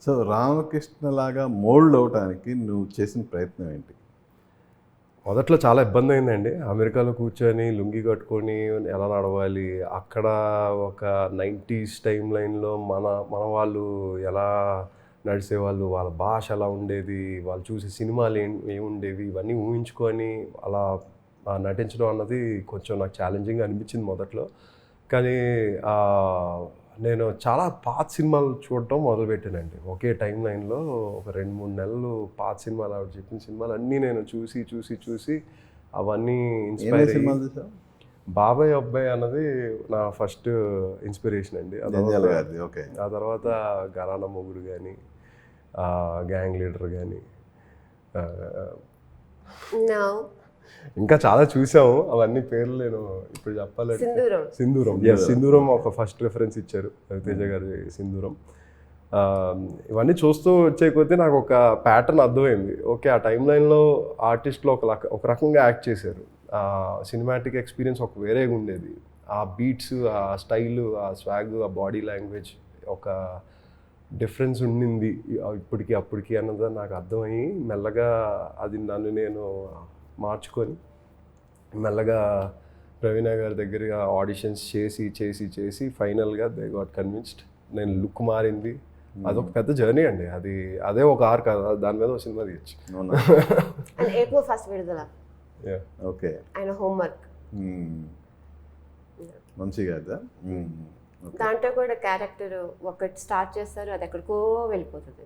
So రామకృష్ణలాగా mould అవటానికి నువ్వు చేసిన ప్రయత్నం ఏంటి? మొదట్లో చాలా ఇబ్బంది అయిందండి. అమెరికాలో కూర్చొని లుంగీ కట్టుకొని ఎలా నడవాలి, అక్కడ ఒక 90s టైమ్ లైన్లో మన మన వాళ్ళు ఎలా నడిచేవాళ్ళు, వాళ్ళ భాష ఎలా ఉండేది, వాళ్ళు చూసే సినిమాలు ఏముండేవి, ఇవన్నీ ఊహించుకొని అలా నటించడం అన్నది కొంచెం నాకు ఛాలెంజింగ్గా అనిపించింది మొదట్లో. కానీ నేను చాలా పాత సినిమాలు చూడటం మొదలుపెట్టానండి. ఒకే టైం లైన్లో ఒక 2-3 నెలలు పాత సినిమాలు, ఆవిడ చెప్పిన సినిమాలు అన్నీ నేను చూసి అవన్నీ ఇన్స్పైర్ అయ్యి సినిమాలు చూసావు? బాబాయ్ అబ్బాయి అన్నది నా ఫస్ట్ ఇన్స్పిరేషన్ అండి. ఓకే. ఆ తర్వాత ఘరానా మొగుడు కానీ, గ్యాంగ్ లీడర్ కానీ, ఇంకా చాలా చూసాము. అవన్నీ పేర్లు నేను ఇప్పుడు చెప్పాలంటే సింధూరం ఒక ఫస్ట్ రెఫరెన్స్ ఇచ్చారు రవితేజ గారి సింధూరం. ఇవన్నీ చూస్తూ వచ్చే కొద్దీ నాకు ఒక ప్యాటర్న్ అర్థమైంది. ఓకే, ఆ టైం లైన్లో ఆర్టిస్టులు ఒక రకంగా యాక్ట్ చేశారు. సినిమాటిక్ ఎక్స్పీరియన్స్ ఒక వేరేగా ఉండేది. ఆ బీట్స్, ఆ స్టైల్, ఆ స్వాగ్, ఆ బాడీ లాంగ్వేజ్ ఒక డిఫరెన్స్ ఉండింది ఇప్పటికి అప్పటికి అన్నది నాకు అర్థమయ్యి మెల్లగా అది నన్ను నేను మార్చుకొని మెల్లగా ప్రవీణ గారి దగ్గరగా ఆడిషన్స్ చేసి ఫైనల్గా దే గాట్ కన్విన్స్డ్. నేను లుక్ మారింది. అదొక పెద్ద జర్నీ అండి. అదే ఒక ఆర్క్. దాని మీద ఒక సినిమా తీయచ్చు. ఏప్రిల్ 1 విడుదల. ఓకే. ఆయన హోంవర్క్ మంచిగా దాంట్లో కూడా క్యారెక్టర్ ఒకటి స్టార్ట్ చేస్తారు, అది ఎక్కడికో వెళ్ళిపోతుంది.